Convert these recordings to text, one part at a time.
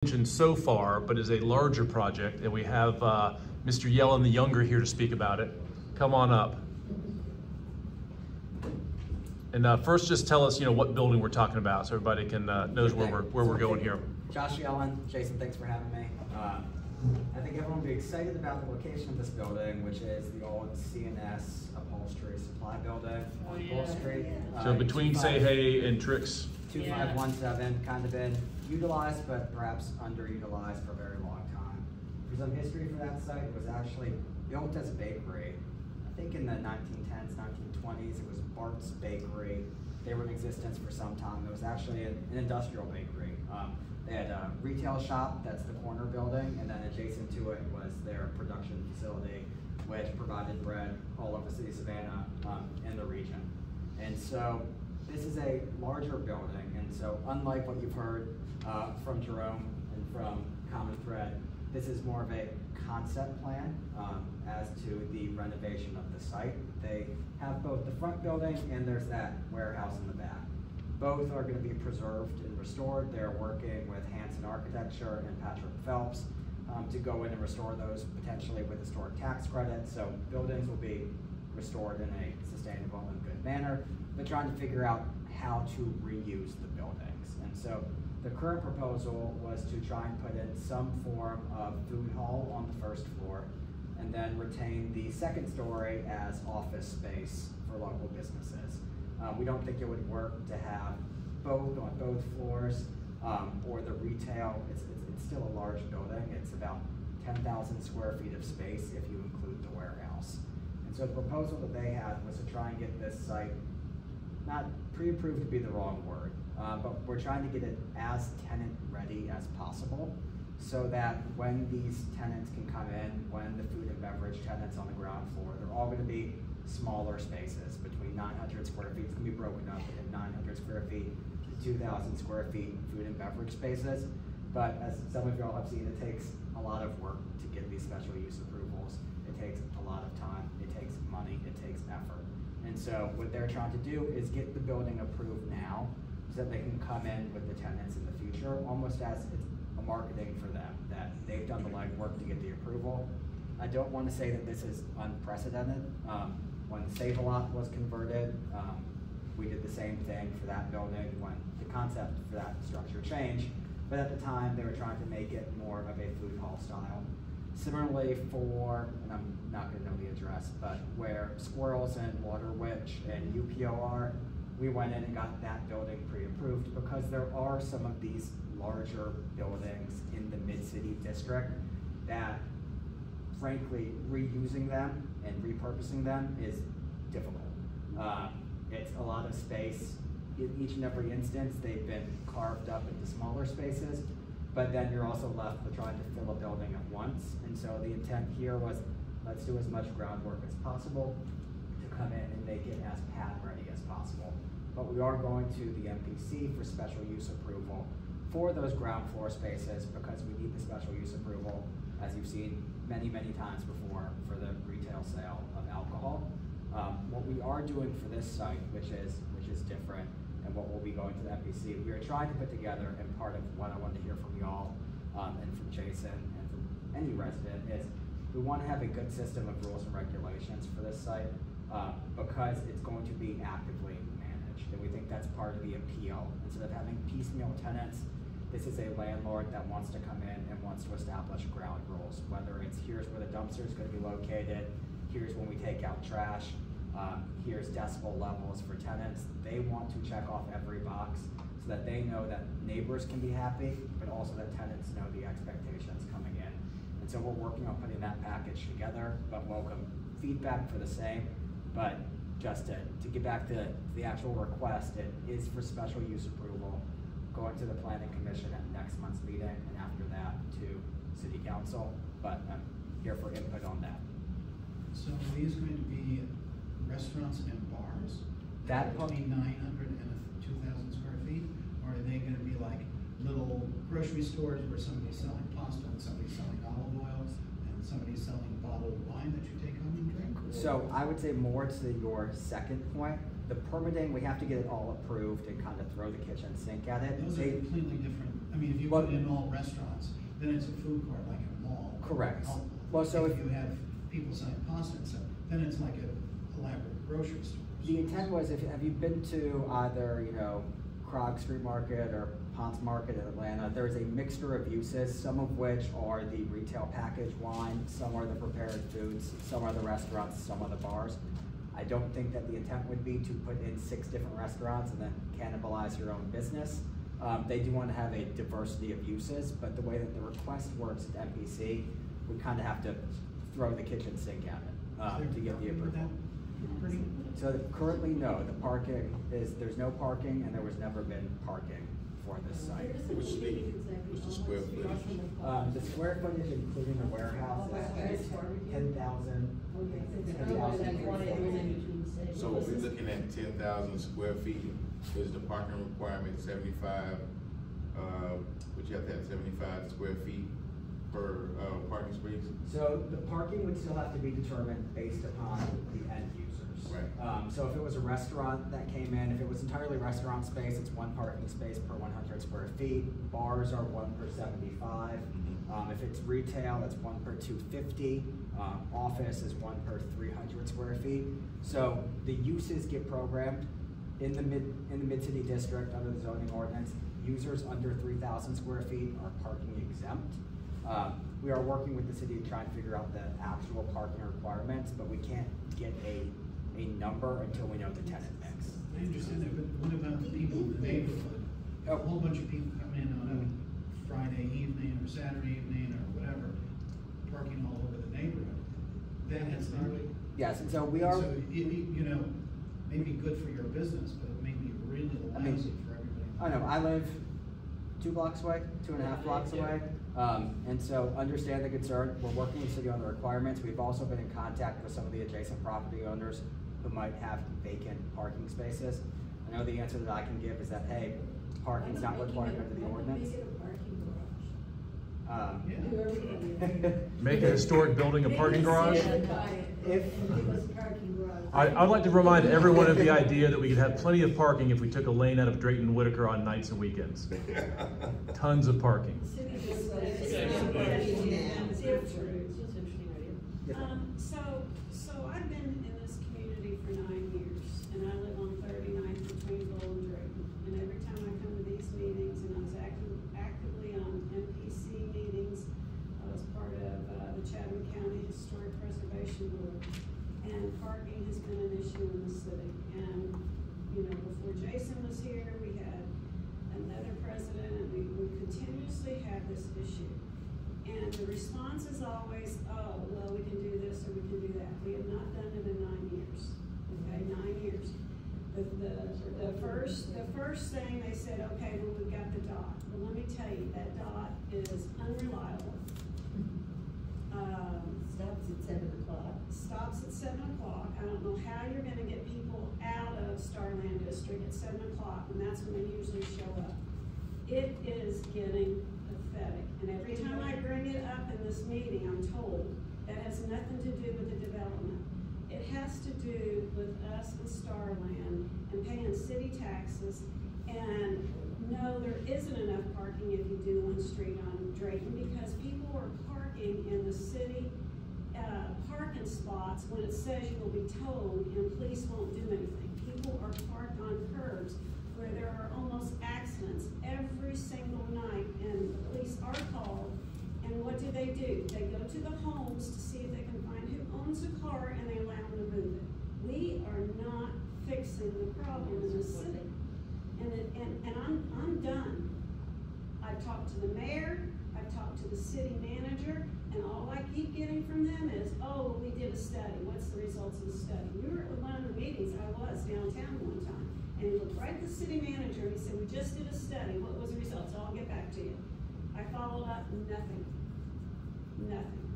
mentioned so far, but is a larger project, and we have Mr. Yellin the Younger here to speak about it. Come on up. And first, just tell us, what building we're talking about, so everybody can knows where we're going here. Josh Yellin, Jason, thanks for having me. I think everyone will be excited about the location of this building, which is the old CNS Upholstery Supply Building on Bull Street. So between Say Hey and Tricks. 2517, kind of been utilized, but perhaps underutilized for a very long time. For some history for that site, it was actually built as a bakery. I think in the 1910s, 1920s, it was Bart's Bakery. They were in existence for some time. It was actually an industrial bakery. They had a retail shop, that's the corner building, and then adjacent to it was their production facility, which provided bread all over the city of Savannah and the region. And so this is a larger building, and so unlike what you've heard from Jerome and from Common Thread, this is more of a concept plan as to the renovation of the site. They have both the front building and there's that warehouse in the back. Both are going to be preserved and restored. They're working with Hanson Architecture and Patrick Phelps to go in and restore those potentially with historic tax credits. So buildings will be restored in a sustainable and good manner, but trying to figure out how to reuse the buildings. And so the current proposal was to try and put in some form of food hall on the first floor and then retain the second story as office space for local businesses. We don't think it would work to have both on both floors or the retail. It's still a large building. It's about 10,000 square feet of space if you include the warehouse. And so the proposal that they had was to try and get this site, not pre-approved to be the wrong word, but we're trying to get it as tenant ready as possible so that when these tenants can come in, when the food and beverage tenants on the ground floor, they're all going to be smaller spaces between 900 square feet. It's going to be broken up into 900 square feet to 2,000 square feet food and beverage spaces. But as some of you all have seen, it takes a lot of work to get these special use approvals. It takes a lot of time, it takes money, it takes effort. And so what they're trying to do is get the building approved now so that they can come in with the tenants in the future, almost as it's a marketing for them, that they've done the legwork to get the approval. I don't want to say that this is unprecedented. When Save-A-Lot was converted, we did the same thing for that building when the concept for that structure changed. But at the time, they were trying to make it more of a food hall style. Similarly for, and I'm not going to know the address, but where Squirrels and Water Witch and UPO are, we went in and got that building pre-approved because there are some of these larger buildings in the mid-city district that, frankly, reusing them and repurposing them is difficult. It's a lot of space. In each and every instance, they've been carved up into smaller spaces, but then you're also left with trying to fill a building at once. And so the intent here was, let's do as much groundwork as possible to come in and make it as pad ready as possible. But we are going to the MPC for special use approval for those ground floor spaces because we need the special use approval, as you've seen many, many times before, for the retail sale of alcohol. What we are doing for this site, which is different, and what we'll be going to the MPC, we are trying to put together, and part of what I wanted to hear from y'all and from Jason and from any resident is we want to have a good system of rules and regulations for this site because it's going to be actively managed, and we think that's part of the appeal. Instead of having piecemeal tenants, this is a landlord that wants to come in and wants to establish ground rules, whether it's here's where the dumpster is going to be located, here's when we take out trash, here's decibel levels for tenants. They want to check off every box so that they know that neighbors can be happy, but also that tenants know the expectations coming in. And so we're working on putting that package together, but welcome feedback for the same. But just to get back to the actual request, it is for special use approval, going to the Planning Commission at next month's meeting, and after that to City Council. But I'm here for input on that. So are these going to be restaurants and bars that are between 900 and 2,000 square feet? Or are they going to be like little grocery stores where somebody's selling pasta and somebody's selling olive oil and somebody's selling bottled wine that you take home and drink? So I would say more to your second point. The permitting, we have to get it all approved and kind of throw the kitchen sink at it. Those are completely different I mean, if you put in all restaurants, then it's a food court like a mall. Correct. Well, so if you have people selling pasta and stuff, then it's like a elaborate grocery store. The intent was, have you been to either, you know, Krog Street Market or Ponce Market in Atlanta? There's a mixture of uses, some of which are the retail packaged wine, some are the prepared foods, some are the restaurants, some are the bars. I don't think that the intent would be to put in 6 different restaurants and then cannibalize your own business. They do want to have a diversity of uses, but the way that the request works at MPC, we kind of have to throw the kitchen sink at it to get the approval. So currently, no. The parking is, there's no parking, and there was never been parking for this site. What's the square footage? The square footage, including the warehouse, is 10,000. So if we're looking at 10,000 square feet, is the parking requirement 75? Would you have to have 75 square feet per parking space? So the parking would still have to be determined based upon the end users. Right. So if it was a restaurant that came in, if it was entirely restaurant space, it's 1 parking space per 100 square feet. Bars are 1 per 75. If it's retail, it's 1 per 250. Office is 1 per 300 square feet. So the uses get programmed in the mid-city district under the zoning ordinance. Users under 3,000 square feet are parking exempt. We are working with the city to try and figure out the actual parking requirements, but we can't get a number until we know the tenant mix. I understand that, but what about the people in the neighborhood? A whole bunch of people come in on a Friday evening or Saturday evening or whatever, parking all over the neighborhood. That has not. Yes, and so we are. So you know, maybe good for your business, but it may be really lousy for everybody. I know. I live 2 blocks away, 2.5 blocks away. And so understand the concern. We're working with the city on the requirements. We've also been in contact with some of the adjacent property owners who might have vacant parking spaces. I know the answer that I can give is that, hey, parking's not required under the ordinance. Make a historic building a parking garage? I'd like to remind everyone of the idea that we could have plenty of parking if we took a lane out of Drayton Whitaker on nights and weekends. Tons of parking. So I've been in this community for 9 years, and I live on 39th between Lowell and Drayton. And every time I come to these meetings, and I was actively on MPC meetings, I was part of the Chatham County Historic Preservation Board, and parking has been an issue in the city. And you know, before Jason was here, we had another president, and we continuously have this issue. And the response is always, oh, well, we can do this or we can do that. We have not done it in 9 years. Okay, 9 years. The first thing they said, okay, well, we've got the dot. Well, let me tell you, that dot is unreliable. Stops at 7 o'clock. Stops at 7 o'clock. I don't know how you're going to get people out of Starland District at 7 o'clock, and that's when they usually show up. It is getting pathetic, and every time I bring it up in this meeting, I'm told that has nothing to do with the development. It has to do with us in Starland and paying city taxes, and no, there isn't enough parking if you do one street on Drayton, because people are parking in the city parking spots when it says you will be towed and police won't do anything. People are parked on curbs where there are almost accidents every single night, and the police are called, and what do? They go to the homes to see if they can find who owns the car, and they allow them to move it. We are not fixing the problem in the city, and I'm done. I've talked to the mayor, I've talked to the city manager, and all I keep getting from them is, oh, well, we did a study. What's the results of the study? We were at one of the meetings, I was downtown one time, and he looked right at the city manager and he said, we just did a study. What was the results? I'll get back to you. I followed up, nothing. Nothing.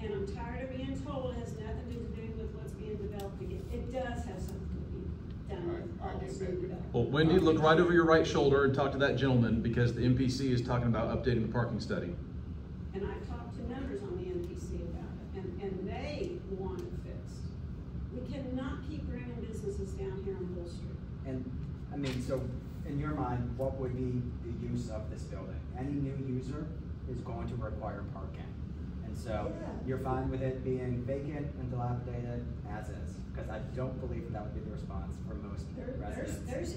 And I'm tired of being told it has nothing to do with what's being developed again. It does have something to be done with all this new development. Well, Wendy, look right over your right shoulder and talk to that gentleman, because the MPC is talking about updating the parking study. And I talked to members on the MPC about it, and they want it fixed. We cannot keep bringing businesses down here on Bull Street. And I mean, so in your mind, what would be the use of this building? Any new user is going to require parking. And so Yeah. you're fine with it being vacant and dilapidated as is? Because I don't believe that would be the response for most residents. There's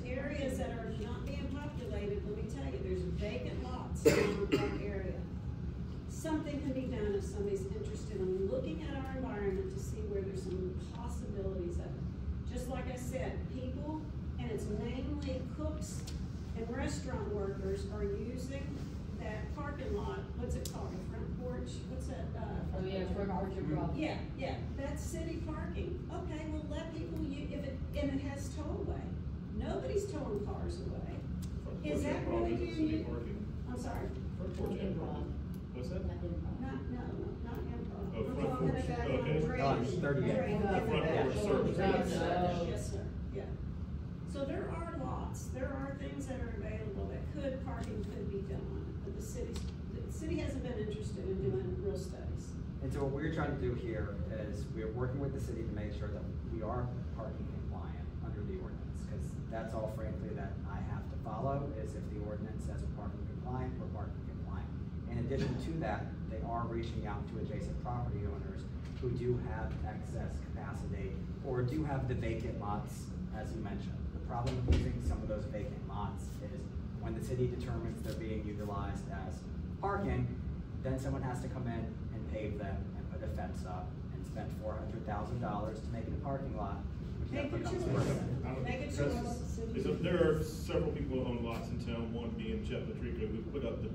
areas that are not being populated, let me tell you, there's vacant lots in that area. Something can be done if somebody's interested in looking at our environment to see where there's some possibilities of it. Just like I said, people, and it's mainly cooks and restaurant workers, are using that parking lot, what's it called, the front porch, what's that, Oh, yeah, front porch and problem. yeah, that's city parking. Okay, well, let people and it has towaway. Nobody's towing cars away. Is that really being used? I'm sorry. Front porch improv. What's that? Not improv. Oh, I'm front talking porch, about okay. On 30. Yes, service. Yes, sir, yeah. So there are lots, there are things that are available that parking could be done, but the city hasn't been interested in doing real studies. And so what we're trying to do here is we're working with the city to make sure that we are parking compliant under the ordinance, because that's all frankly that I have to follow, is if the ordinance says we're parking compliant, we're parking compliant. In addition to that, they are reaching out to adjacent property owners who do have excess capacity or do have the vacant lots, as you mentioned. The problem with using some of those vacant lots is when the city determines they're being utilized as parking, then someone has to come in and pave them and put a fence up and spend $400,000 to make it a parking lot, which then Make it becomes yours. worth Make it Because yours. there are several people who own lots in town, one being Jeff Patrica, who put up the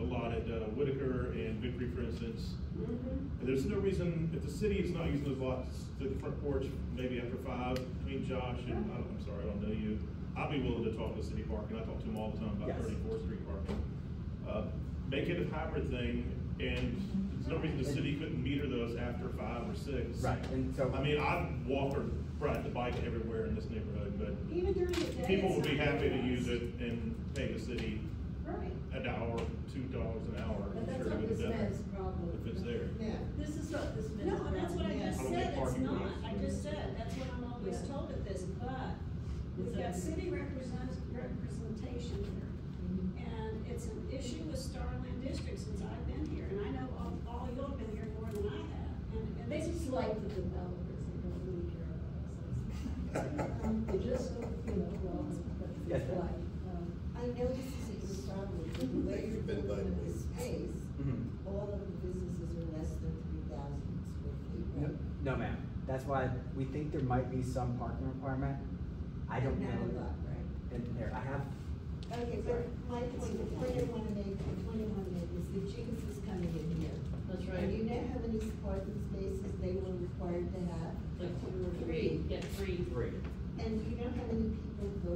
lot at Whitaker and Victory, for instance. And there's no reason, if the city is not using those lots to the front porch, maybe after 5, between Josh and, I'm sorry, I don't know you, I'll be willing to talk to city parking. I talk to them all the time about Yes. 34th Street parking. Make it a hybrid thing, and there's no reason the city couldn't meter those after 5 or 6. Right, and so. I mean, I walk or ride the bike everywhere in this neighborhood, but Even during the day. people would it's be not happy to utilized. use it and pay the city Right. an hour, $2 an hour. But I'm that's sure not it would this be done man's problem. if it's there. Yeah, this is not this man's No, problem. and that's what I Yeah. just I don't said, get it's parking not, lots. I just said, that's what I'm always Yeah. told at this, but we've got city representation here. And it's an issue with Starland District since I've been here, and I know all y'all have been here more than I have, and They it's just like the developers, they don't really care about us. They just don't, well, but Yes, it's ma'am. like, I know this isn't your problem, but the way you're building this space, Mhm. all of the businesses are less than 3,000 square feet, right? No, ma'am. That's why we think there might be some parking requirement. I don't Not a know. lot, right? And there, I have. Okay, but my point, the point I wanna make is the Jinx is coming in here. That's And right. you know how many parking spaces they were required to have? Like 2 or 3, yeah, 3. Three. And you know how many people